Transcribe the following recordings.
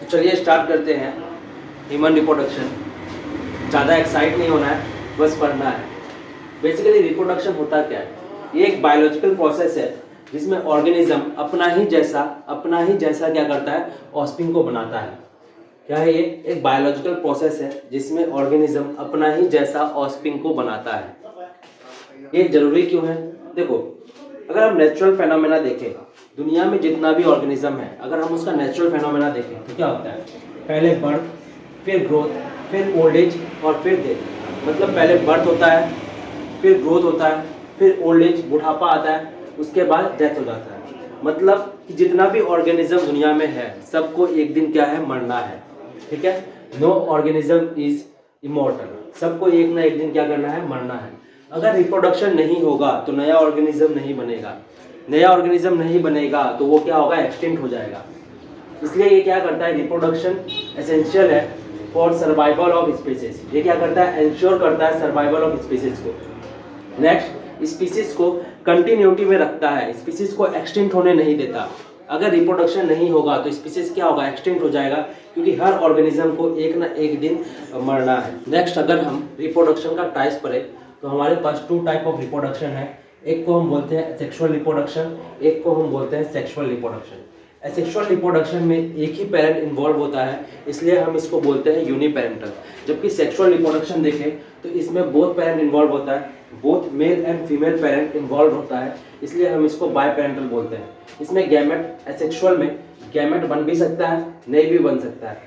तो चलिए स्टार्ट करते हैं ह्यूमन रिप्रोडक्शन। ज़्यादा एक्साइट नहीं होना है, बस पढ़ना है। बेसिकली रिप्रोडक्शन होता क्या है? ये एक बायोलॉजिकल प्रोसेस है जिसमें ऑर्गेनिज्म अपना ही जैसा क्या करता है, ऑस्प्रिंग को बनाता है। क्या है ये? एक बायोलॉजिकल प्रोसेस है जिसमें ऑर्गेनिज्म अपना ही जैसा ऑस्प्रिंग को बनाता है। ये जरूरी क्यों है? देखो, अगर हम नेचुरल फेनोमेना देखें, दुनिया में जितना भी ऑर्गेनिज्म है, अगर हम उसका नेचुरल फेनोमेना देखें तो क्या होता है? पहले बर्थ, फिर ग्रोथ, फिर ओल्ड एज और फिर डेथ। मतलब पहले बर्थ होता है, फिर ग्रोथ होता है, फिर ओल्ड एज बुढ़ापा आता है, उसके बाद डेथ हो जाता है। मतलब कि जितना भी ऑर्गेनिज्म दुनिया में है, सबको एक दिन क्या है? मरना है। ठीक है? No organism is immortal. सबको एक ना एक दिन क्या करना है? मरना है। अगर रिप्रोडक्शन नहीं होगा तो नया ऑर्गेनिज्म नहीं बनेगा। नया ऑर्गेनिज्म नहीं बनेगा तो वो क्या होगा? एक्सटिंक्ट हो जाएगा। इसलिए ये क्या करता है? रिप्रोडक्शन एसेंशियल है फॉर सर्वाइवल ऑफ स्पीसीज। ये क्या करता है? इंश्योर करता है सर्वाइवल ऑफ स्पीसीज को। नेक्स्ट, स्पीसीज को कंटिन्यूटी में रखता है, स्पीसीज को एक्सटिंक्ट होने नहीं देता। अगर रिप्रोडक्शन नहीं होगा तो स्पीसीज क्या होगा? एक्सटिंक्ट हो जाएगा, क्योंकि हर ऑर्गेनिज्म को एक ना एक दिन मरना है। नेक्स्ट, अगर हम रिप्रोडक्शन का टाइप्स पढ़े तो हमारे पास 2 टाइप ऑफ रिप्रोडक्शन है। एक को हम बोलते हैं सेक्सुअल रिप्रोडक्शन, एक को हम बोलते हैं सेक्सुअल रिप्रोडक्शन। एसेक्सुअल रिप्रोडक्शन में एक ही पेरेंट इन्वॉल्व होता है, इसलिए हम इसको बोलते हैं यूनिपेरेंटल। जबकि सेक्सुअल रिप्रोडक्शन देखें तो इसमें बोथ पेरेंट इन्वॉल्व होता है, both male and female parent involve होता है, इसलिए हम इसको बायपेरेंटल बोलते हैं। इसमें गैमेट, एसेक्सुअल में गैमेट बन भी सकता है, नहीं भी बन सकता है।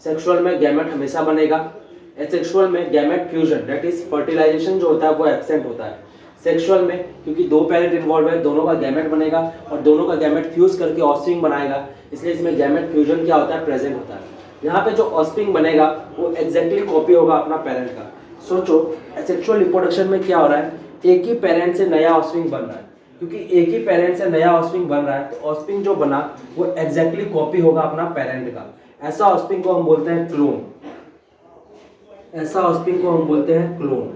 सेक्सुअल में गैमेट हमेशा बनेगा, एसेक्सुअल में gamete fusion that is fertilization जो होता है वो एब्सेंट होता है। सेक्सुअल में क्योंकि 2 पेरेंट इन्वॉल्व है, दोनों का गैमेट बनेगा और दोनों का गैमेट फ्यूज करके ऑस्प्रिंग बनाएगा, इसलिए इसमें गैमेट फ्यूजन क्या होता है? प्रेजेंट होता है। यहाँ पे जो ऑस्प्रिंग बनेगा वो एग्जैक्टली कॉपी होगा अपना पेरेंट का। सोचो, एसेक्सुअल रिप्रोडक्शन में क्या हो रहा है? एक ही पेरेंट से नया ऑस्प्रिंग बन रहा है। क्योंकि एक ही पेरेंट से नया ऑस्प्रिंग बन रहा है तो ऑस्प्रिंग जो बना वो एग्जैक्टली कॉपी होगा अपना पेरेंट का। ऐसा ऑस्प्रिंग को हम बोलते हैं क्लोन। ऐसा ऑस्प्रिंग को हम बोलते हैं क्लोन।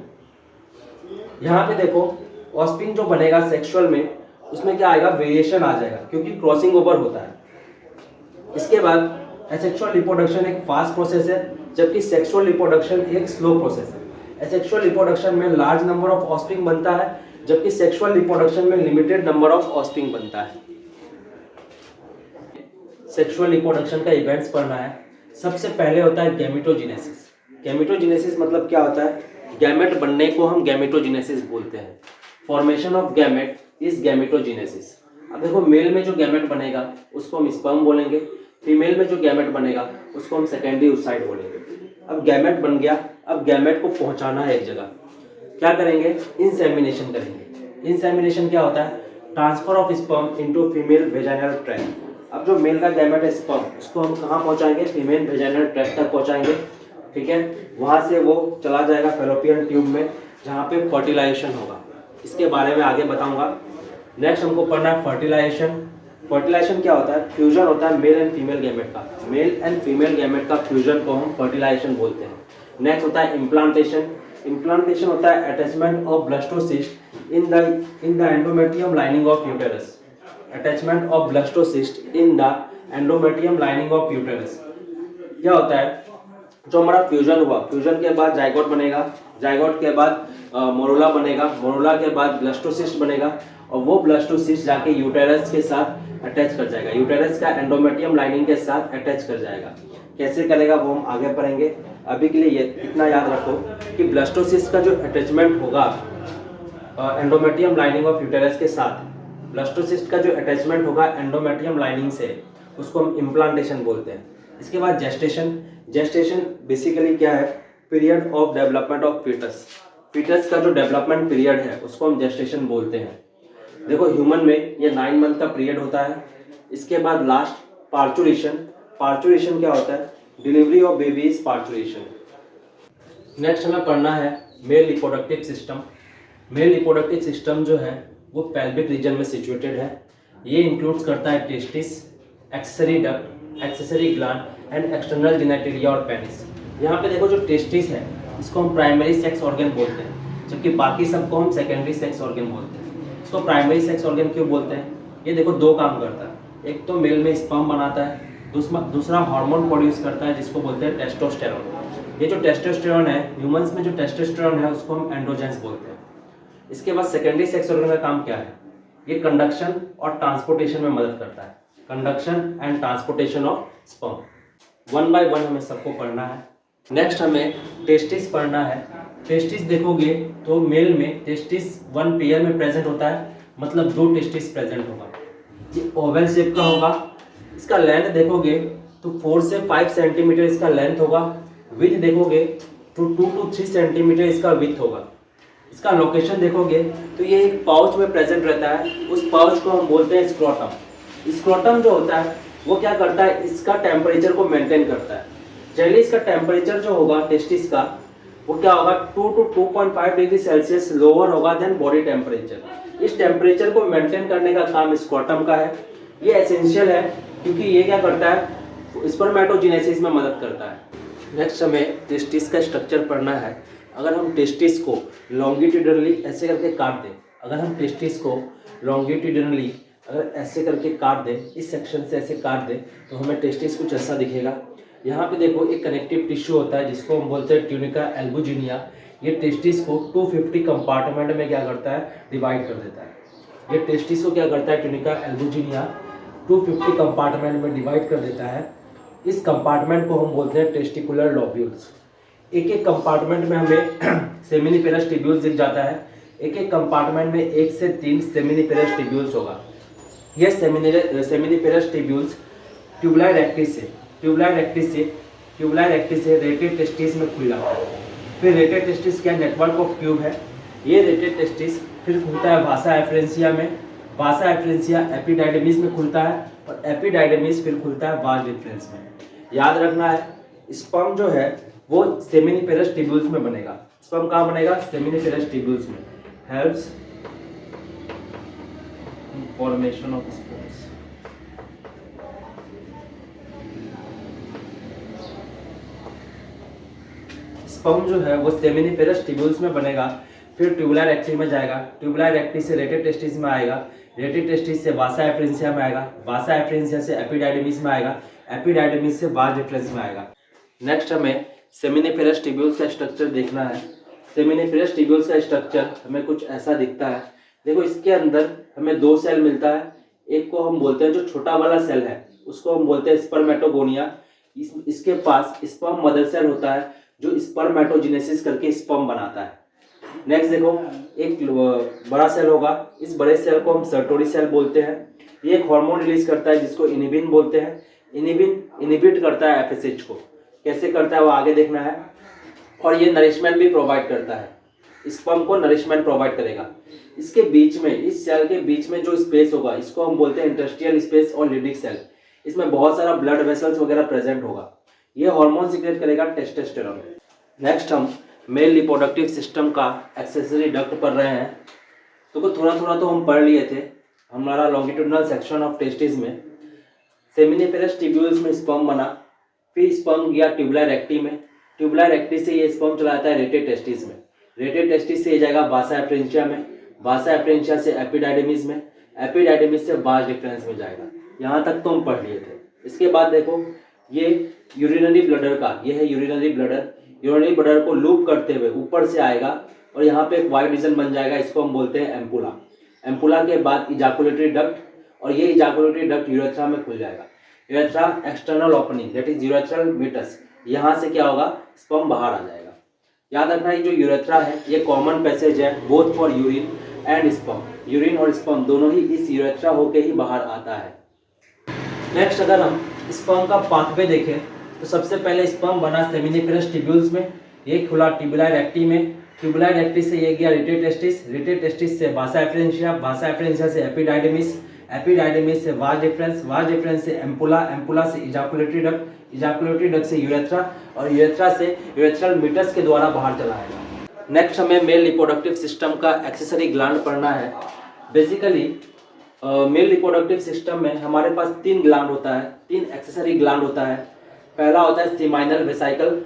यहाँ पे देखो, ऑस्प्रिंग जो बनेगा सेक्सुअल में, उसमें क्या आएगा? वेरिएशन आ जाएगा, क्योंकि क्रॉसिंग ओवर होता है। इसके बाद एसेक्सुअल रिप्रोडक्शन एक फास्ट प्रोसेस है, जबकि सेक्सुअल रिप्रोडक्शन एक स्लो प्रोसेस है। एसेक्सुअल रिप्रोडक्शन में लार्ज नंबर ऑफ ऑस्प्रिंग बनता है, जबकि सेक्सुअल रिप्रोडक्शन में लिमिटेड नंबर ऑफ ऑस्प्रिंग बनता है। सेक्सुअल रिप्रोडक्शन का इवेंट्स पढ़ना है। सबसे पहले होता है गैमेटोजेनेसिस। गैमेटोजेनेसिस मतलब क्या होता है? गैमेट बनने को हम गैमेटोजेनेसिस बोलते हैं। Formation of gamete is gametogenesis. अब देखो, मेल में जो गैमेट बनेगा उसको हम स्पर्म बोलेंगे, फीमेल में जो गैमेट बनेगा उसको हम सेकेंडरी oocyte बोलेंगे। अब गैमेट बन गया, अब गैमेट को पहुंचाना है एक जगह। क्या करेंगे? इंसेमिनेशन करेंगे। इंसेमिनेशन क्या होता है? Transfer of sperm into female vaginal tract. अब जो मेल का गैमेट है स्पर्म, उसको हम कहाँ पहुंचाएंगे? फीमेल वेजाइनल ट्रैक्ट तक पहुंचाएंगे। ठीक है? वहां से वो चला जाएगा फैलोपियन ट्यूब में, जहाँ पे फर्टिलाइजेशन होगा। इसके बारे में आगे बताऊंगा। नेक्स्ट हमको पढ़ना है फर्टिलाइजेशन। फर्टिलाइजेशन क्या होता है? फ्यूजन होता है मेल एंड फीमेल गैमेट का। मेल एंड फीमेल गैमेट का फ्यूजन को हम फर्टिलाइजेशन बोलते हैं। नेक्स्ट होता है इम्प्लांटेशन। इम्प्लांटेशन होता है attachment of blastocyst in the endometrium lining of uterus. Attachment of blastocyst in the endometrium lining of uterus. क्या होता है? जो हमारा फ्यूजन हुआ, फ्यूजन के बाद जाइगोट बनेगा, जाइगोट के बाद मोरोला बनेगा, मोरोला के बाद ब्लास्टोसिस्ट बनेगा, और वो ब्लास्टोसिस्ट जाके यूटेरस के साथ अटैच कर जाएगा, यूटेरस का एंडोमेट्रियम लाइनिंग के साथ अटैच कर जाएगा। कैसे करेगा वो हम आगे पढ़ेंगे। अभी के लिए ये इतना याद रखो कि ब्लास्टोसिस्ट का जो अटैचमेंट होगा एंडोमेट्रियम लाइनिंग ऑफ यूटेरस के साथ, ब्लास्टोसिस्ट का जो अटैचमेंट होगा एंडोमेट्रियम लाइनिंग से, उसको हम इम्प्लांटेशन बोलते हैं। इसके बाद जेस्टेशन। जेस्टेशन बेसिकली क्या है? Period of development of foetus. Foetus का जो डेवलपमेंट पीरियड है उसको हम जेस्टेशन बोलते हैं। देखो, ह्यूमन में ये 9 मंथ का पीरियड होता है। इसके बाद लास्ट पार्चुरेशन। पार्चुरेशन क्या होता है? Delivery of baby is parturition. Next हमें पढ़ना है male reproductive system. Male reproductive system जो है वो पेल्विक रीजन में सिचुएटेड है। ये इंक्लूड्स करता है testis, accessory duct, accessory gland and external genitalia और पेनिस। यहाँ पे देखो, जो टेस्टिस है इसको हम प्राइमरी सेक्स ऑर्गन बोलते हैं, जबकि बाकी सबको हम सेकेंडरी सेक्स ऑर्गन बोलते हैं। इसको प्राइमरी सेक्स ऑर्गन क्यों बोलते हैं? ये देखो 2 काम करता है। एक तो मेल में स्पर्म बनाता है, दूसरा हार्मोन प्रोड्यूस करता है जिसको बोलते हैं टेस्टोस्टेरोन। ये जो टेस्टोस्टेरोन है, ह्यूमंस में जो टेस्टोस्टेरोन है उसको हम एंड्रोजेंस बोलते हैं। इसके बाद सेकेंडरी सेक्स ऑर्गन का काम क्या है? ये कंडक्शन और ट्रांसपोर्टेशन में मदद करता है, conduction and transportation of sperm. One by one हमें सबको पढ़ना है। नेक्स्ट हमें टेस्टिस पढ़ना है। टेस्टिस देखोगे तो मेल में टेस्टिस वन पेयर में प्रेजेंट होता है, मतलब 2 टेस्टिस प्रेजेंट होगा। ये ओवल शेप का होगा। इसका लेंथ देखोगे तो 4 से 5 सेंटीमीटर इसका लेंथ होगा। विड्थ देखोगे तो 2 to 3 सेंटीमीटर इसका विड्थ होगा। इसका लोकेशन देखोगे तो ये एक पाउच में प्रेजेंट रहता है। उस पाउच को हम बोलते हैं स्क्रोटम। स्क्रोटम जो होता है वो क्या करता है, इसका टेम्परेचर को मेंटेन करता है। जनरली इसका टेम्परेचर जो होगा टेस्टिस का वो क्या होगा, 2 to 2.5 डिग्री सेल्सियस लोअर होगा देन बॉडी टेम्परेचर। इस टेम्परेचर को मेंटेन करने का काम स्क्रोटम का है। ये एसेंशियल है क्योंकि ये क्या करता है, स्पर्मेटोजेनेसिस में मदद करता है। नेक्स्ट हमें टेस्टिस का स्ट्रक्चर पढ़ना है। अगर हम टेस्टिस को लॉन्गिट्यूडनली ऐसे करके काट दें, अगर हम टेस्टिस को लॉन्गिट्यूडनली अगर ऐसे करके काट दें, इस सेक्शन से ऐसे काट दें तो हमें टेस्टिस कुछ ऐसा दिखेगा। यहाँ पे देखो एक कनेक्टिव टिश्यू होता है जिसको हम बोलते हैं ट्यूनिका एल्बुजिनिया। ये टेस्टिस को 250 कंपार्टमेंट में क्या करता है, डिवाइड कर देता है। ये टेस्टिस को क्या करता है, ट्यूनिका एल्बुजिनिया 250 कंपार्टमेंट में डिवाइड कर देता है। इस कंपार्टमेंट को हम बोलते हैं टेस्टिकुलर लोब्यूल्स। एक एक कंपार्टमेंट में हमें सेमिनिफेरस टिब्यूल्स दिख जाता है। एक एक कंपार्टमेंट में 1 से 3 सेमिनिफेरस टिब्यूल्स होगा। ये सेमिनिफेरस टिब्यूल्स ट्यूबुलर एक्टिस से रेटेड टेस्टिस में खुल जाता है। फिर रेटेड टेस्टिस क्या नेटवर्क ऑफ ट्यूब है। ये रेटेड टेस्टिस फिर खुलता है वासा एफरेंसिया में। वासा एफरेंसिया एपिडाइडमिस में खुलता है और एपिडाइडमिस फिर खुलता है वास डिफरेंस में। याद रखना है स्पर्म जो है वो सेमिनिफेरस टिब्यूल्स में बनेगा। स्पर्म कहाँ बनेगा, सेमिनिफेरस टिब्यूल्स में। Helps in formation of sperms. Sperm जो है वो सेमिनिफेरस टिब्यूल्स में बनेगा, फिर ट्यूबुलर एक्टिस में जाएगा। ट्यूबुलर एक्टिस से रेटेड टेस्टिस में आएगा। रेटेड टेस्टिस से वासा एफरेंसिया में आएगा। वासा एफरेंसिया से एपिडाइडमिस में आएगा। एपिडाइडमिस से वास डिफरेंस में आएगा। नेक्स्ट हमें सेमिनिफेरस टिब्यूल्स का स्ट्रक्चर देखना है। सेमिनिफेरस टिब्यूल्स का स्ट्रक्चर हमें कुछ ऐसा दिखता है। देखो इसके अंदर हमें 2 सेल मिलता है। एक को हम बोलते हैं जो छोटा वाला सेल है उसको हम बोलते हैं स्पर्मेटोगोनिया। इसके पास स्पर्म मदर सेल होता है जो स्पर्मेटोजेनेसिस करके स्पर्म बनाता है। नेक्स्ट देखो एक बड़ा सेल होगा। इस बड़े सेल को हम सर्टोरी सेल बोलते हैं। ये एक हार्मोन रिलीज करता है जिसको इनिबिन बोलते हैं। इनिबिन इनिबिट करता है एफएसएच को। कैसे करता है वो आगे देखना है। और ये नरिशमेंट भी प्रोवाइड करता है, स्पर्म को नरिशमेंट प्रोवाइड करेगा। इसके बीच में, इस सेल के बीच में जो स्पेस होगा इसको हम बोलते हैं इंटरस्टिशियल स्पेस और लिडिक सेल। इसमें बहुत सारा ब्लड वेसल्स वगैरह प्रेजेंट होगा। ये हार्मोन सीक्रेट करेगा टेस्टोस्टेरोन। नेक्स्ट हम मेल रिप्रोडक्टिव सिस्टम का एक्सेसरी डक्ट पढ़ रहे हैं। तो थोड़ा थोड़ा तो हम पढ़ लिए थे हमारा लॉन्गिट्यूडनल सेक्शन ऑफ टेस्टिस में। सेमिनिफेरस टिब्यूल्स में स्पर्म बना, फिर स्पर्म गया ट्यूबुलर एक्टी में। ट्यूबुलर एक्टी से ये स्पर्म चला जाता है रेटेड टेस्टिस में। रेटेड टेस्टिस से ये जाएगा वासा एफरेंशिया में। वासा एफरेंशिया से एपिडाइडमिस में। एपिडाइडमिस से वास डिफरेंस में जाएगा। यहाँ तक तो हम पढ़ लिए थे। इसके बाद देखो ये यूरिनरी ब्लडर का, ये है यूरिनरी ब्लडर। यूरिनरी ब्लडर को लूप करते हुए ऊपर से आएगा और यहाँ पे एक वाइड रीजन बन जाएगा, इसको हम बोलते हैं एम्पुला। एम्पुला के बाद इजाकुलेटरी डक्ट, और ये इजाकुलेटरी डक्ट यूरेथ्रा में खुल जाएगा। Urethra external opening that is urethral meatus, यहाँ से क्या होगा, स्पर्म बाहर आ जाएगा। याद रखना ये जो यूरेथ्रा है ये कॉमन पैसेज है both for urine and sperm. Urine और स्पर्म दोनों ही इस यूरेथ्रा होके ही बाहर आता है। नेक्स्ट अगर हम स्पर्म का पाथवे देखें तो सबसे पहले स्पर्म बना सेमिनिफेरस टिब्यूल्स में। ये खुला ट्यूबुलर एक्टी में। ट्यूबुलर एक्टी से ये गया रेटेड टेस्टिस। रेटेड टेस्टिस से वासा एफरेंशिया। वासा एफरेंशिया से एपिडाइडमिस। एपिडाइडमिस से वास डिफरेंस। वास डिफरेंस से एम्पुला। एम्पुला से इजाकुलेटरी डक्ट। इजाकुलेटरी डक्ट से यूरेथ्रा, और यूरेथ्रा से यूरेथ्रल मीटस के द्वारा बाहर चला आएगा। नेक्स्ट हमें मेल रिप्रोडक्टिव सिस्टम का एक्सेसरी ग्लैंड पढ़ना है। बेसिकली मेल रिप्रोडक्टिव सिस्टम में हमारे पास 3 ग्लैंड होता है, 3 एक्सेसरी ग्लैंड होता है। पहला होता है सीमाइनल वेसाइकल।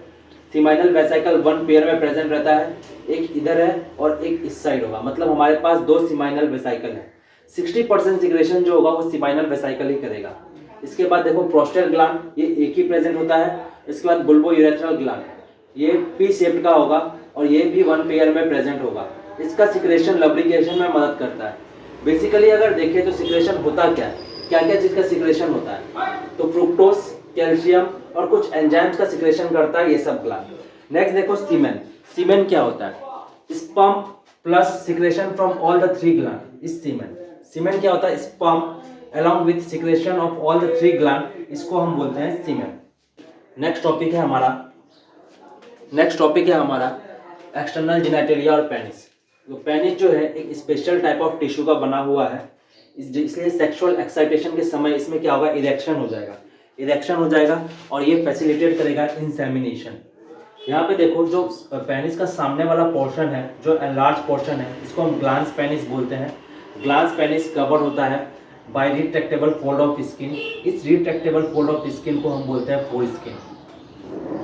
सीमाइनल वेसाइकल 1 पेयर में प्रेजेंट रहता है, एक इधर है और एक इस साइड होगा, मतलब हमारे पास 2 सीमाइनल वेसाइकल है। 60% सिक्रेशन जो होगा वो सीमाइनल वेसाइकल ही करेगा। इसके बाद देखो प्रोस्टेट ग्लैंड, ये एक ही प्रेजेंट होता है। इसके बाद बुल्बोयूरेथ्रल ग्लैंड, ये पी शेप्ड का होगा और ये भी वन पेयर में प्रेजेंट होगा। इसका सिक्रेशन लब्रिकेशन में मदद करता है। बेसिकली अगर देखें तो सिक्रेशन होता क्या है, क्या क्या चीज़ का सिक्रेशन होता है, तो फ्रुक्टोज, कैल्शियम और कुछ एंजाइम्स का सिक्रेशन करता है ये सब ग्लैंड। नेक्स्ट देखो सीमेन। सीमेन क्या होता है, sperm plus secretion from all the three gland is semen. Semen क्या होता है, sperm along with secretion of all the three gland, इसको हम बोलते हैं सीमेन। नेक्स्ट टॉपिक है हमारा एक्सटर्नल जेनिटलिया और पेनिस। तो पेनिस जो है एक स्पेशल टाइप ऑफ टिश्यू का बना हुआ है, इसलिए सेक्सुअल एक्साइटेशन के समय इसमें क्या होगा, इरेक्शन हो जाएगा और ये फैसिलिटेट करेगा इंसेमिनेशन। यहाँ पे देखो जो पेनिस का सामने वाला पोर्शन है, जो एनलार्ज पोर्शन है, इसको हम ग्लांस पेनिस बोलते हैं। ग्लांस पेनिस कवर होता है by retractable fold of skin. इस रिट्रैक्टेबल फोल्ड ऑफ स्किन को हम बोलते हैं फोर स्किन।